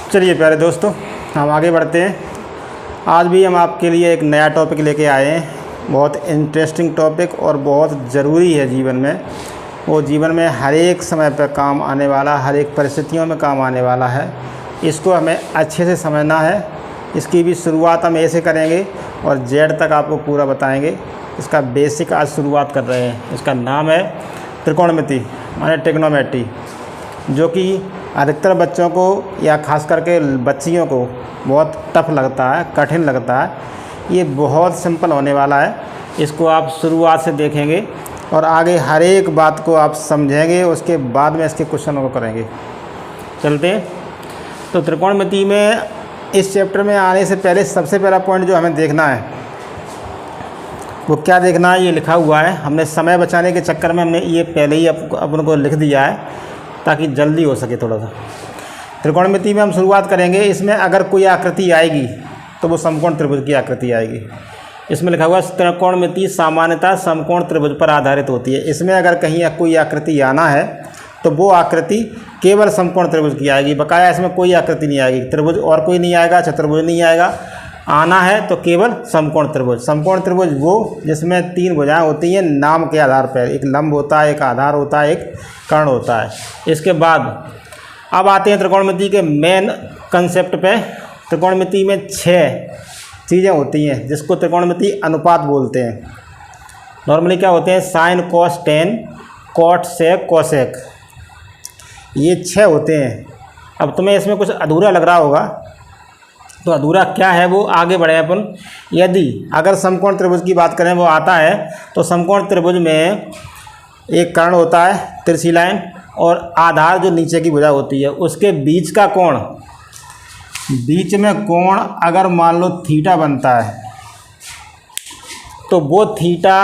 चलिए प्यारे दोस्तों, हम आगे बढ़ते हैं। आज भी हम आपके लिए एक नया टॉपिक लेके आए हैं। बहुत इंटरेस्टिंग टॉपिक और बहुत ज़रूरी है जीवन में। वो जीवन में हर एक समय पर काम आने वाला, हर एक परिस्थितियों में काम आने वाला है। इसको हमें अच्छे से समझना है। इसकी भी शुरुआत हम ऐसे करेंगे और जेड तक आपको पूरा बताएंगे। इसका बेसिक आज शुरुआत कर रहे हैं। इसका नाम है त्रिकोणमिति, माने ट्रिग्नोमेट्री, जो कि अधिकतर बच्चों को या ख़ास करके बच्चियों को बहुत टफ लगता है, कठिन लगता है। ये बहुत सिंपल होने वाला है। इसको आप शुरुआत से देखेंगे और आगे हर एक बात को आप समझेंगे, उसके बाद में इसके क्वेश्चनों को करेंगे। चलते हैं। तो त्रिकोणमिति में इस चैप्टर में आने से पहले सबसे पहला पॉइंट जो हमें देखना है वो क्या देखना है, ये लिखा हुआ है। हमने समय बचाने के चक्कर में हमने ये पहले ही अपन को लिख दिया है ताकि जल्दी हो सके थोड़ा सा। त्रिकोणमिति में हम शुरुआत करेंगे। इसमें अगर कोई आकृति आएगी तो वो समकोण त्रिभुज की आकृति आएगी। इसमें लिखा हुआ है त्रिकोणमिति सामान्यतः समकोण त्रिभुज पर आधारित होती है। इसमें अगर कहीं कोई आकृति आना है तो वो आकृति केवल समकोण त्रिभुज की आएगी। बकाया इसमें कोई आकृति नहीं आएगी। त्रिभुज और कोई नहीं आएगा, चतुर्भुज नहीं आएगा। आना है तो केवल समकोण त्रिभुज। समकोण त्रिभुज वो जिसमें तीन भुजाएं होती हैं नाम के आधार पर। एक लंब होता है, एक आधार होता है, एक कर्ण होता है। इसके बाद अब आते हैं त्रिकोणमिति के मेन कंसेप्ट पे। त्रिकोणमिति में 6 चीज़ें होती हैं जिसको त्रिकोणमिति अनुपात बोलते हैं। नॉर्मली क्या होते हैं, साइन, कॉस, टेन, कॉट, सेक, कोसेक, ये 6 होते हैं। अब तुम्हें इसमें कुछ अधूरा लग रहा होगा, तो अधूरा क्या है वो आगे बढ़े अपन। यदि अगर समकोण त्रिभुज की बात करें, वो आता है तो समकोण त्रिभुज में एक कर्ण होता है, तिरछी लाइन, और आधार जो नीचे की भुजा होती है उसके बीच का कोण, बीच में कोण अगर मान लो थीटा बनता है तो वो थीटा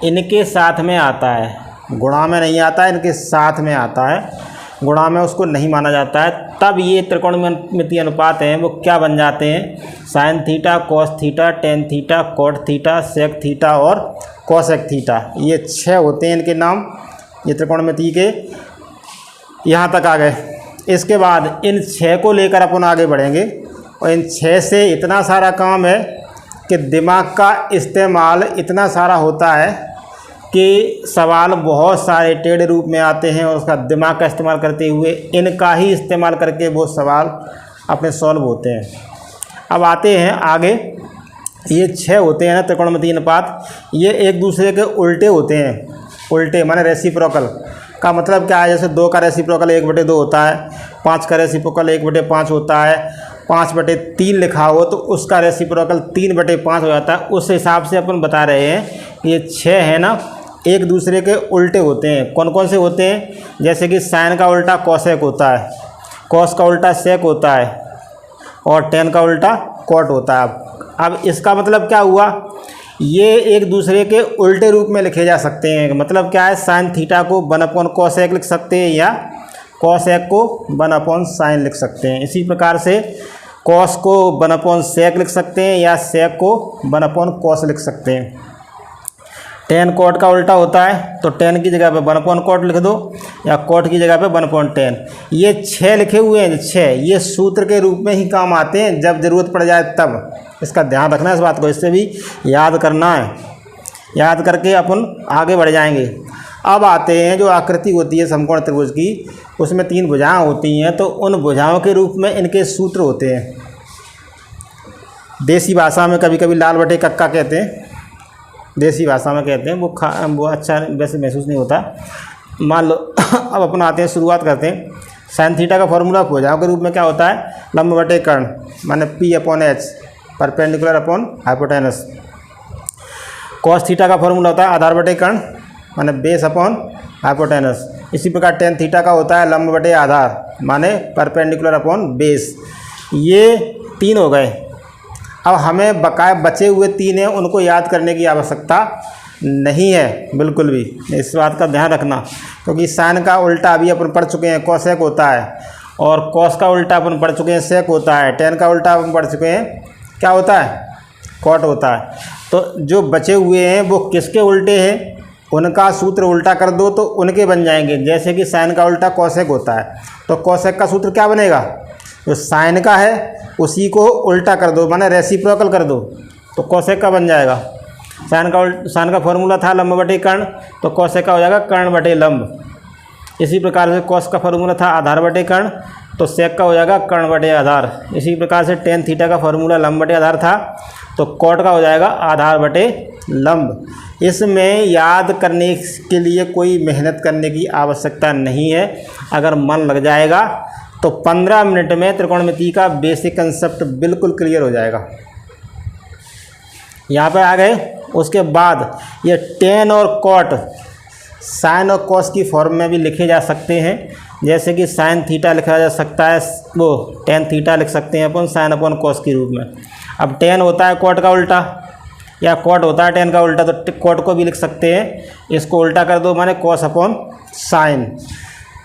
इनके साथ में आता है, गुणा में नहीं आता है, इनके साथ में आता है। गुणा में उसको नहीं माना जाता है। तब ये त्रिकोणमिति अनुपात हैं वो क्या बन जाते हैं, sine theta, cos theta, tan theta, cot theta, sec theta और कोसेक थीटा। ये 6 होते हैं इनके नाम, ये त्रिकोणमिति के। यहाँ तक आ गए। इसके बाद इन 6 को लेकर अपन आगे बढ़ेंगे और इन 6 से इतना सारा काम है कि दिमाग का इस्तेमाल इतना सारा होता है कि सवाल बहुत सारे टेढ़े रूप में आते हैं और उसका दिमाग का इस्तेमाल करते हुए इनका ही इस्तेमाल करके वो सवाल अपने सॉल्व होते हैं। अब आते हैं आगे। ये 6 होते हैं ना त्रिकोणमिति अनुपात, ये एक दूसरे के उल्टे होते हैं। उल्टे माने रेसिप्रोकल का मतलब क्या है, जैसे 2 का रेसिप्रोकल 1/2 होता है, 5 का रेसिप्रोकल 1/5 होता है, 5/3 लिखा हो तो उसका रेसिप्रोकल 3/5 हो जाता है। उस हिसाब से अपन बता रहे हैं ये 6 है ना, एक दूसरे के उल्टे होते हैं। कौन कौन से होते हैं, जैसे कि साइन का उल्टा कोसेक होता है, कॉस का उल्टा सेक होता है और टेन का उल्टा कॉट होता है। अब इसका मतलब क्या हुआ, ये एक दूसरे के उल्टे रूप में लिखे जा सकते हैं। मतलब क्या है, साइन थीटा को 1/cosec लिख सकते हैं या कोसेक को 1/sin लिख सकते हैं। इसी प्रकार से कॉस को 1/sec लिख सकते हैं या सेक को 1/cos लिख सकते हैं। टेन कॉट का उल्टा होता है तो टेन की जगह पे 1/cot लिख दो या कॉट की जगह पे 1/10। ये 6 लिखे हुए हैं, 6 ये सूत्र के रूप में ही काम आते हैं जब ज़रूरत पड़ जाए तब। इसका ध्यान रखना है, इस बात को इससे भी याद करना है। याद करके अपन आगे बढ़ जाएंगे। अब आते हैं जो आकृति होती है समकोण त्रिभुज की, उसमें 3 भुजाएं होती हैं तो उन भुजाओं के रूप में इनके सूत्र होते हैं। देसी भाषा में कभी कभी लाल बटे कक्का कहते हैं, देसी भाषा में कहते हैं। वो अच्छा वैसे महसूस नहीं होता। मान लो अब अपन आते हैं, शुरुआत करते हैं। साइन थीटा का फॉर्मूला भुजाओं के रूप में क्या होता है, लंब बटे कर्ण माने P/H, perpendicular upon hypotenuse. Cos theta का फॉर्मूला होता है आधार बटे कर्ण माने बेस अपॉन हाइपोटेनस। इसी प्रकार टेन थीटा का होता है लंब बटे आधार माने परपेंडिकुलर अपॉन बेस। ये 3 हो गए। अब हमें बकाया बचे हुए 3 हैं, उनको याद करने की आवश्यकता नहीं है बिल्कुल भी। इस बात का ध्यान रखना, क्योंकि साइन का उल्टा अभी अपन पढ़ चुके हैं, कोसेक होता है, और कॉस का उल्टा अपन पढ़ चुके हैं, सेक होता है। टेन का उल्टा अपन पढ़ चुके हैं, क्या होता है, कॉट होता है। तो जो बचे हुए हैं वो किसके उल्टे हैं, उनका सूत्र उल्टा कर दो तो उनके बन जाएंगे। जैसे कि साइन का उल्टा कोसेक होता है तो कोसेक का सूत्र क्या बनेगा, जो साइन का है उसी को उल्टा कर दो, माने रेसिप्रोकल कर दो, तो कोसेक का बन जाएगा। साइन का फॉर्मूला था लंब बटे कर्ण, तो कोसेक का हो जाएगा कर्ण बटे लंब। इसी प्रकार से कॉस का फॉर्मूला था आधार बटे कर्ण, तो सेक का हो जाएगा कर्ण बटे आधार। इसी प्रकार से टेन थीटा का फॉर्मूला लंब बटे आधार था, तो कॉट का हो जाएगा आधार बटे लंब। इसमें याद करने के लिए कोई मेहनत करने की आवश्यकता नहीं है, अगर मन लग जाएगा तो 15 मिनट में त्रिकोणमिति का बेसिक कंसेप्ट बिल्कुल क्लियर हो जाएगा। यहाँ पे आ गए। उसके बाद ये टेन और कॉट साइन और कॉस की फॉर्म में भी लिखे जा सकते हैं, जैसे कि साइन थीटा लिखा जा सकता है, वो टेन थीटा लिख सकते हैं अपन साइन अपॉन कॉस के रूप में। अब टेन होता है कॉट का उल्टा, या कॉट होता है टेन का उल्टा, तो कॉट को भी लिख सकते हैं, इसको उल्टा कर दो माने कॉस अपॉन साइन।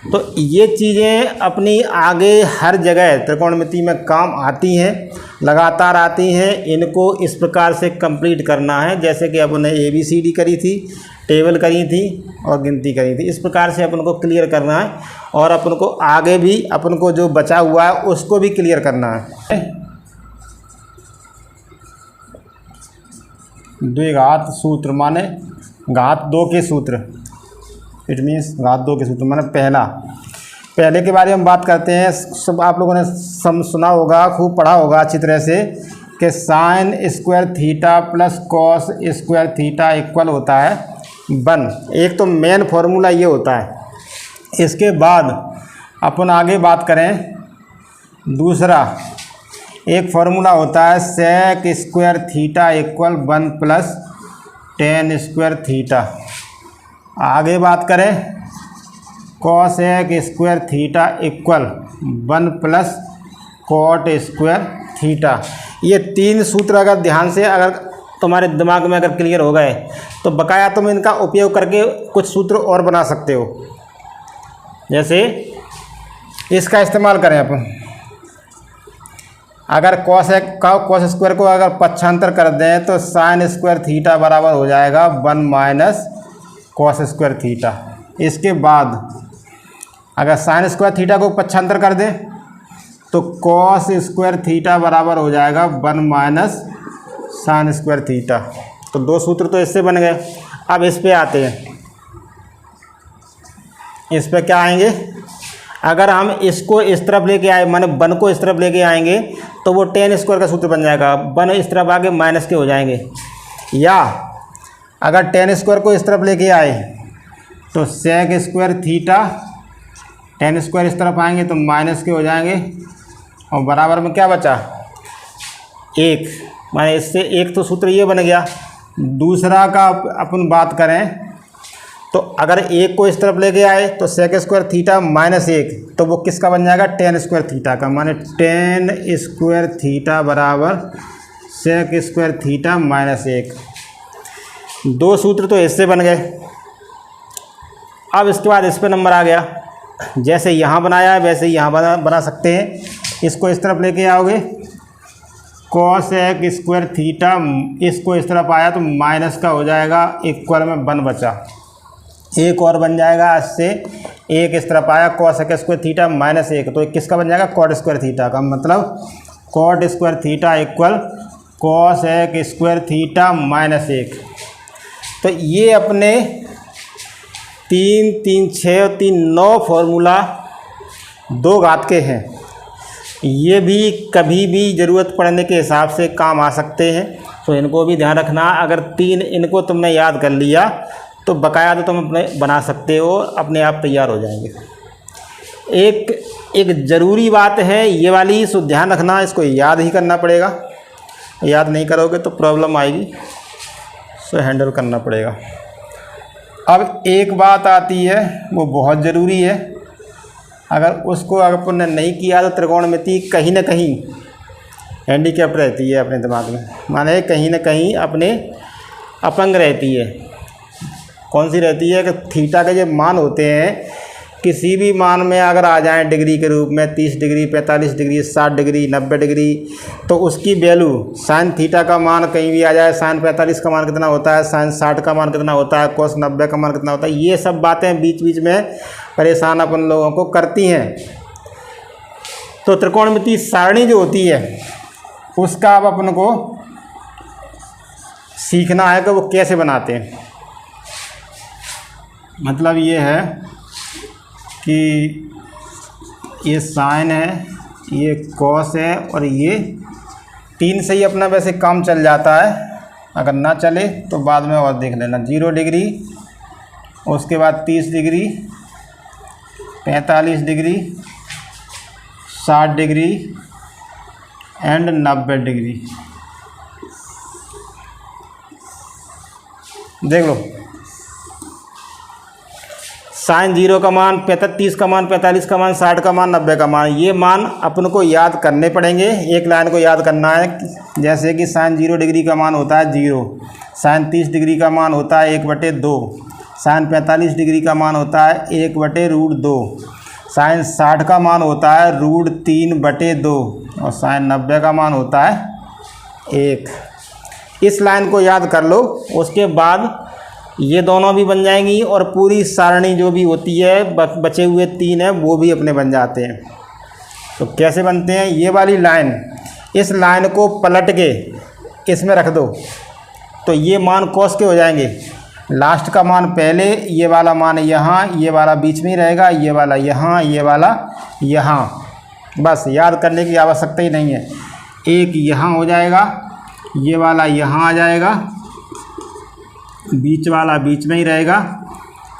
तो ये चीज़ें अपनी आगे हर जगह त्रिकोणमिति में काम आती हैं, लगातार आती हैं। इनको इस प्रकार से कंप्लीट करना है, जैसे कि अपन ने ABCD करी थी, टेबल करी थी और गिनती करी थी। इस प्रकार से अपन को क्लियर करना है, और अपन को आगे भी अपन को जो बचा हुआ है उसको भी क्लियर करना है। द्विघात सूत्र माने घात 2 के सूत्र, इट मीन्स घात 2 के सूत्र माने पहले के बारे में बात करते हैं। सब आप लोगों ने सुना होगा, खूब पढ़ा होगा अच्छी तरह से, कि sine square theta plus cos square theta equal होता है 1। एक तो मेन फार्मूला ये होता है। इसके बाद अपन आगे बात करें, दूसरा एक फार्मूला होता है sec square theta equal 1 plus tan square theta. आगे बात करें cosec square theta equal 1 plus cot square theta. ये 3 सूत्र अगर ध्यान से अगर तुम्हारे दिमाग में अगर क्लियर हो गए तो बकाया तुम इनका उपयोग करके कुछ सूत्र और बना सकते हो। जैसे इसका इस्तेमाल करें अपन, अगर कॉस स्क्वायर को अगर पक्षांतर कर दें तो साइन स्क्वायर थीटा बराबर हो जाएगा 1 माइनस कॉस स्क्वायर थीटा। इसके बाद अगर साइन स्क्वायर थीटा को पक्षांतर कर दें तो कॉस स्क्वायर थीटा बराबर हो जाएगा 1 माइनस साइन स्क्वायर थीटा। तो 2 सूत्र तो इससे बन गए। अब इस पे आते हैं, इस पे क्या आएंगे, अगर हम इसको इस तरफ लेके आए माने 1 को इस तरफ लेके आएंगे तो वो टेन स्क्वायर का सूत्र बन जाएगा, 1 इस तरफ आगे माइनस के हो जाएंगे। या अगर टेन स्क्वायर को इस तरफ लेके आए तो sec square theta, tan square इस तरफ आएंगे तो माइनस के हो जाएंगे, और बराबर में क्या बचा 1, माने इससे एक तो सूत्र ये बन गया। दूसरा का अपन बात करें तो अगर 1 को इस तरफ लेके आए तो सेक स्क्वायर थीटा माइनस 1, तो वो किसका बन जाएगा टेन स्क्वायर थीटा का, माने टेन स्क्वायर थीटा बराबर सेक स्क्वायर थीटा माइनस 1। 2 सूत्र तो इससे बन गए। अब इसके बाद इस पे नंबर आ गया, जैसे यहाँ बनाया है वैसे यहाँ बना सकते हैं। इसको इस तरफ लेके आओगे कॉसेक स्क्वायर थीटा, इसको इस तरफ आया तो माइनस का हो जाएगा, इक्वल में 1 बचा, एक और बन जाएगा इससे, एक इस तरफ आया कॉसेक स्क्वायर थीटा माइनस 1, तो किसका बन जाएगा कॉट स्क्वायर थीटा का, मतलब cot square theta equal cosec square theta minus 1। तो ये अपने 3, 3, 6 और 3, 9 फॉर्मूला 2 घात के हैं। ये भी कभी भी ज़रूरत पड़ने के हिसाब से काम आ सकते हैं, तो इनको भी ध्यान रखना। अगर 3 इनको तुमने याद कर लिया तो बकाया तो तुम अपने बना सकते हो, अपने आप तैयार हो जाएंगे। एक ज़रूरी बात है ये वाली, सो ध्यान रखना, इसको याद ही करना पड़ेगा। याद नहीं करोगे तो प्रॉब्लम आएगी, सो हैंडल करना पड़ेगा। अब एक बात आती है वो बहुत ज़रूरी है, अगर उसको अगर अपन ने नहीं किया तो त्रिकोणमिति कहीं ना कहीं हैंडीकैप रहती है अपने दिमाग में, माने कहीं ना कहीं अपने अपंग रहती है। कौन सी रहती है कि थीटा के जो मान होते हैं किसी भी मान में अगर आ जाएं डिग्री के रूप में 30 डिग्री, 45 डिग्री, 60 डिग्री, 90 डिग्री, तो उसकी वैल्यू साइन थीटा का मान कहीं भी आ जाए, साइन 45 का मान कितना होता है, साइन 60 का मान कितना होता है, कोस 90 का मान कितना होता है, ये सब बातें बीच बीच में परेशान अपन लोगों को करती हैं। तो त्रिकोणमितीय सारणी जो होती है उसका अब अपन को सीखना है कि वो कैसे बनाते हैं। मतलब ये है कि ये साइन है, ये कॉस है, और ये 3 से ही अपना वैसे काम चल जाता है। अगर ना चले तो बाद में और देख लेना। 0 डिग्री, उसके बाद 30 degree, 45 degree, 60 degree and 90 degree. देख लो, साइन 0 का मान, 30 का मान, 45 का मान, 60 का मान, 90 का मान, ये मान अपन को याद करने पड़ेंगे। एक लाइन को याद करना है। जैसे कि साइन 0 डिग्री का मान होता है 0, साइन 30 डिग्री का मान होता है 1/2, साइन 45 डिग्री का मान होता है 1/√2, साइन 60 का मान होता है √3/2 और साइन 90 का मान होता है 1। इस लाइन को याद कर लो। उसके बाद ये दोनों भी बन जाएंगी और पूरी सारणी जो भी होती है, बचे हुए 3 हैं वो भी अपने बन जाते हैं। तो कैसे बनते हैं? ये वाली लाइन, इस लाइन को पलट के इसमें रख दो तो ये मान कॉस के हो जाएंगे। लास्ट का मान पहले, ये वाला मान यहाँ, ये वाला बीच में ही रहेगा, ये वाला यहाँ, ये वाला यहाँ। बस याद करने की आवश्यकता ही नहीं है। एक यहाँ हो जाएगा, ये वाला यहाँ आ जाएगा, बीच वाला बीच में ही रहेगा,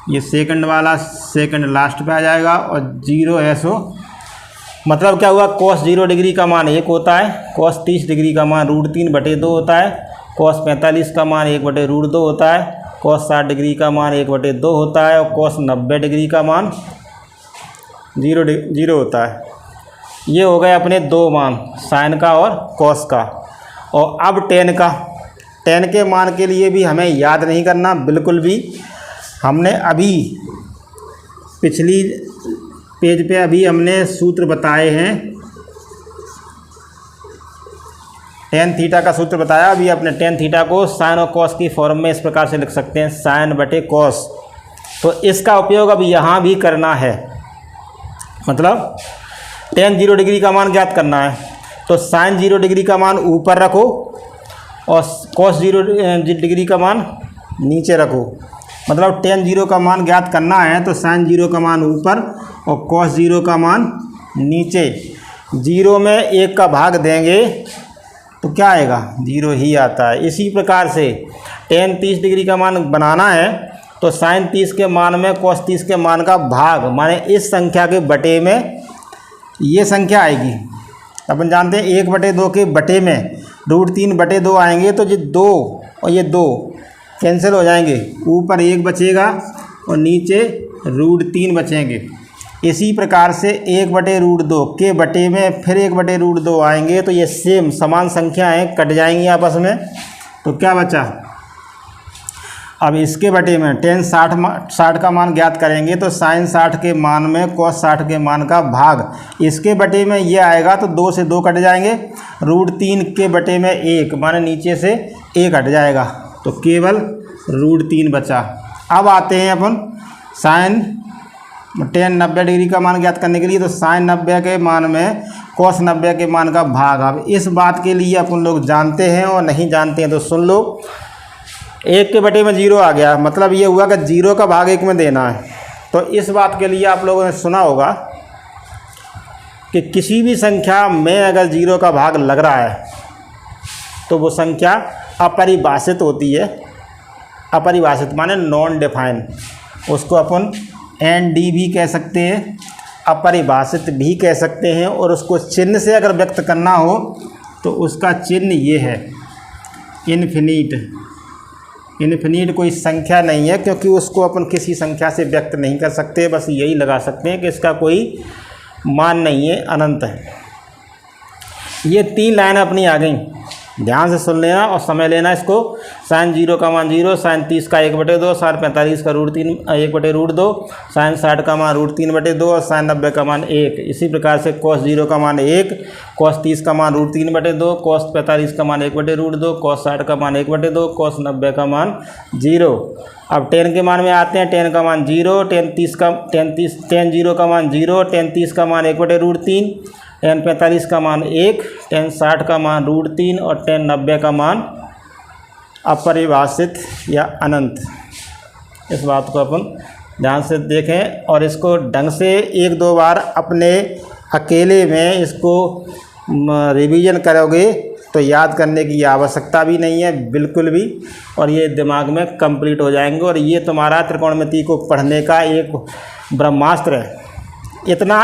ये सेकंड वाला सेकंड लास्ट पे आ जाएगा और 0 ऐसो। मतलब क्या हुआ? cos 0 डिग्री का मान 1 होता है, cos 30 डिग्री का मान √3/2 होता है, cos 45 का मान 1/√2 होता है, cos 60 डिग्री का मान 1/2 होता है और cos 90 डिग्री का मान 0 होता है। ये हो गए अपने 2 मान, साइन का और cos का। और अब tan का, tan के मान के लिए भी हमें याद नहीं करना बिल्कुल भी। हमने अभी पिछली पेज पे अभी हमने सूत्र बताए हैं, tan थीटा का सूत्र बताया। अभी अपने tan थीटा को साइन और cos की फॉर्म में इस प्रकार से लिख सकते हैं, sin/cos। तो इसका उपयोग अब यहाँ भी करना है। मतलब tan 0 डिग्री का मान ज्ञात करना है तो साइन 0 डिग्री का मान ऊपर रखो और cos 0 डिग्री का मान नीचे रखो। मतलब tan 0 का मान ज्ञात करना है तो sin 0 का मान ऊपर और cos 0 का मान नीचे। 0 में 1 का भाग देंगे तो क्या आएगा? 0 ही आता है। इसी प्रकार से tan 30 डिग्री का मान बनाना है तो sin 30 के मान में cos 30 के मान का भाग, माने इस संख्या के बटे में ये संख्या आएगी। अपन जानते हैं 1/2 के बटे में √3/2 आएंगे तो ये 2 और ये 2 कैंसिल हो जाएंगे, ऊपर 1 बचेगा और नीचे √3 बचेंगे। इसी प्रकार से 1/√2 के बटे में फिर 1/√2 आएंगे तो ये सेम समान संख्याएं कट जाएंगी आपस में। तो क्या बचा? अब इसके बटे में tan 60 का मान ज्ञात करेंगे तो sin 60 के मान में cos 60 के मान का भाग। इसके बटे में ये आएगा तो 2 से 2 कट जाएंगे, √3 के बटे में 1 माने नीचे से 1 हट जाएगा तो केवल √3 बचा। अब आते हैं अपन sin tan 90 डिग्री का मान ज्ञात करने के लिए। तो sin 90 के मान में cos 90 के मान का भाग। अब इस बात के लिए अपन लोग जानते हैं और नहीं जानते हैं तो सुन लो। 1 के बटे में 0 आ गया, मतलब ये हुआ कि 0 का भाग 1 में देना है। तो इस बात के लिए आप लोगों ने सुना होगा कि किसी भी संख्या में अगर 0 का भाग लग रहा है तो वो संख्या अपरिभाषित होती है। अपरिभाषित माने नॉन डिफाइन, उसको अपन ND भी कह सकते हैं, अपरिभाषित भी कह सकते हैं। और उसको चिन्ह से अगर व्यक्त करना हो तो उसका चिन्ह ये है, इन्फिनिट। इन्फिनिट कोई संख्या नहीं है क्योंकि उसको अपन किसी संख्या से व्यक्त नहीं कर सकते, बस यही लगा सकते हैं कि इसका कोई मान नहीं है, अनंत है। ये 3 लाइनें अपनी आ गई, ध्यान से सुन लेना और समय लेना इसको। sin 0 का मान 0, sin 30 का 1/2, sin 45 का √3/2, sin 60 का मान √3/2 और sin 90 का मान 1। इसी प्रकार से cos 0 का मान 1, cos 30 का मान √3/2, cos 45 का मान 1/2, cos 60 का मान 1/2, cos 90 का मान 0। अब tan के मान में आते हैं। tan का मान 0, tan 0 का मान 0, tan 30 का मान 1/√3, tan 45 का मान 1, tan 60 का मान √3 और tan 90 का मान अपरिभाषित या अनंत। इस बात को अपन ध्यान से देखें और इसको ढंग से 1-2 बार अपने अकेले में इसको रिवीजन करोगे तो याद करने की आवश्यकता भी नहीं है बिल्कुल भी, और ये दिमाग में कंप्लीट हो जाएंगे। और ये तुम्हारा त्रिकोणमिति को पढ़ने का एक ब्रह्मास्त्र है। इतना